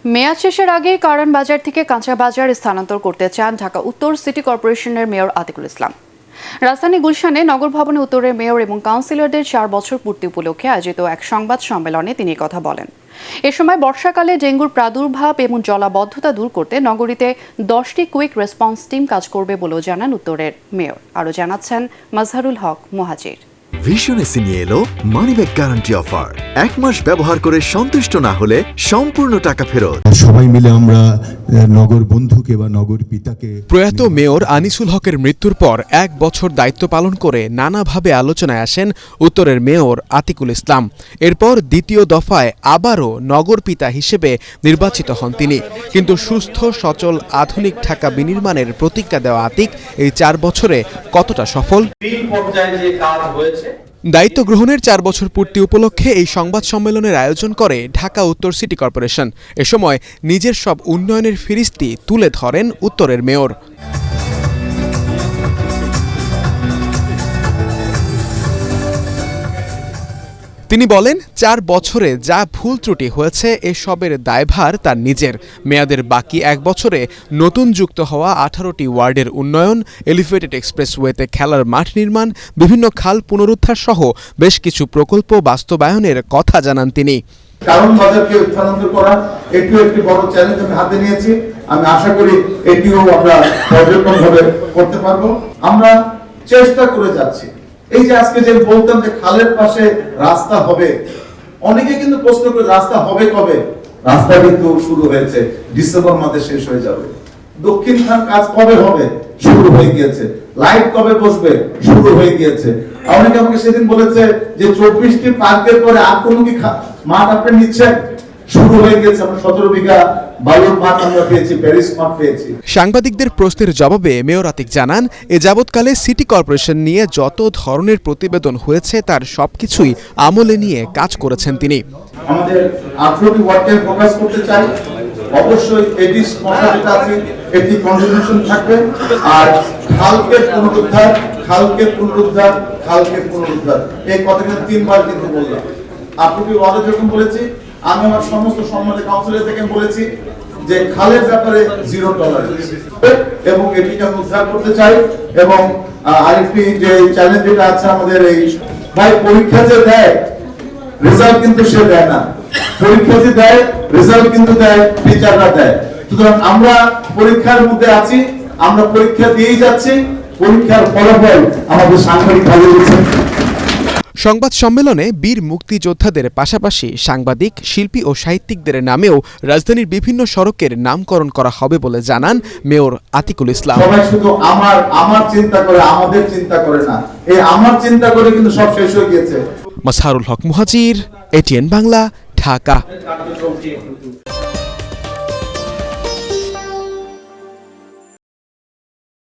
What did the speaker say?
মেয়াদ শেষের আগেই কারণ বাজার থেকে কাঁচা বাজার স্থানান্তর করতে চান ঢাকা উত্তর সিটি কর্পোরেশনের মেয়র আতিকুল ইসলাম। রাজধানী গুলশানে নগর ভবনে উত্তরের মেয়র এবং কাউন্সিলরদের 4 বছর পূর্তি উপলক্ষে আয়োজিত এক সংবাদ সম্মেলনে তিনি কথা বলেন। এ সময় বর্ষাকালে ডেঙ্গুর প্রাদুর্ভাব এবং জলাবদ্ধতা দূর করতে নগরীতে 10টি কুইক রেসপন্স টিম কাজ করবে বলেও জানান উত্তরের মেয়র। আরও জানাচ্ছেন মাজহারুল হক মুহাজির। ভিশন এসে নিয়ে এলো মানিব্যাগ গ্যারান্টি অফার। 1 মাস ব্যবহার করে সন্তুষ্ট না হলে সম্পূর্ণ টাকা ফেরত। সবাই মিলে আমরা নগর বন্ধুকে বা নগর পিতাকে। প্রয়াত মেয়র আনিসুল হকের মৃত্যুর পর 1 বছর দায়িত্ব পালন করে নানাভাবে আলোচনায় আসেন উত্তরের মেয়র আতিকুল ইসলাম। এরপর দ্বিতীয় দফায় আবারও নগর পিতা হিসেবে নির্বাচিত হন তিনি। কিন্তু সুস্থ সচল আধুনিক ঢাকা বিনির্মাণের প্রতিজ্ঞা দেওয়া আতিক এই 4 বছরে কতটা সফল? দায়িত্ব গ্রহণের 4 বছর পূর্তি উপলক্ষে এই সংবাদ সম্মেলনের আয়োজন করে ঢাকা উত্তর সিটি কর্পোরেশন। এ সময় নিজের সব উন্নয়নের ফিরিস্তি তুলে ধরেন উত্তরের মেয়র। তিনি বলেন, 4 বছরে যা ভুল ত্রুটি হয়েছে এসবের দায়ভার তার নিজের। মেয়াদের বাকি 1 বছরে নতুন যুক্ত হওয়া 18টি ওয়ার্ডের উন্নয়ন, এলিভেটেড এক্সপ্রেসওয়েতে খেলার মাঠ নির্মাণ, বিভিন্ন খাল পুনরুদ্ধার সহ বেশ কিছু প্রকল্প বাস্তবায়নের কথা জানান তিনি। কারণ বাজারকে স্থানান্তর করা এটিও একটি বড় চ্যালেঞ্জ আমি হাতে নিয়েছি। আমি আশা করি এটিও আমরা পর্যায়ক্রমভাবে করতে পারবো। আমরা চেষ্টা করে যাচ্ছি। এই যে আজকে যে বলতাম যে খালের পাশে রাস্তা হবে, অনেকে কিন্তু প্রশ্ন করে রাস্তা হবে কবে? রাস্তা কিন্তু শুরু হয়েছে, ডিসেম্বর মাসে শেষ হয়ে যাবে। দক্ষিণ খান কাজ কবে হবে? শুরু হয়ে গিয়েছে। লাইট কবে বসবে? শুরু হয়ে গিয়েছে। অনেকে আমাকে সেদিন বলেছে যে 24টি পার্কের পরে আর কোনো কি মাঠ আপনি নিচ্ছেন? শুরু হয়ে গেছে। আমরা 17 বিঘা বালুর মাঠ আমরা পেয়েছি, প্যারিস মাঠ পেয়েছি। সাংবাদিকদের প্রশ্নের জবাবে মেয়র আতিক জানান, এ যাবৎকালে সিটি কর্পোরেশন নিয়ে যত ধরনের প্রতিবেদন হয়েছে তার সবকিছুই আমলে নিয়ে কাজ করেছেন তিনি। আমাদের 18টি ওয়ার্ডকে ফোকাস করতে চাই। অবশ্যই এডিস মশারিটা আছে, এটি কন্ট্রিবিউশন থাকবে। আর খালকে পুনরুদ্ধার, খালকে পুনরুদ্ধার, খালকে পুনরুদ্ধার, এই কথাটা 3 বার কিন্তু বললাম। 18টি ওয়ার্ডে যখন বলেছি, আমি আমার সমস্ত সম্মানিত কাউন্সিলর থেকে বলেছি যে খালের ব্যাপারে 0 টলারেন্স এবং এটিকে উদ্ধার করতে চাই। এবং আরেকটি যে চ্যালেঞ্জ যেটা আছে আমাদের, এই ভাই পরীক্ষা যে দেয় রেজাল্ট কিন্তু সে দেয় না, পরীক্ষা যে দেয় রেজাল্ট কিন্তু দেয় টিচাররা দেয়। সুতরাং আমরা পরীক্ষার মধ্যে আছি, আমরা পরীক্ষা দিয়েই যাচ্ছি। পরীক্ষার ফলাফল আমাদের সাংবাদিক ভালো দিচ্ছে। সংবাদ সম্মেলনে বীর মুক্তিযোদ্ধাদের পাশাপাশি সাংবাদিক, শিল্পী ও সাহিত্যিকদের নামেও রাজধানীর বিভিন্ন সড়কের নামকরণ করা হবে বলে জানান মেয়র আতিকুল ইসলাম। সবাই শুধু আমার চিন্তা করে, আমাদের চিন্তা করে না। এই আমার চিন্তা করে কিন্তু সব শেষ হয়ে গিয়েছে। মাজহারুল হক মুহাজির, ATN বাংলা, ঢাকা।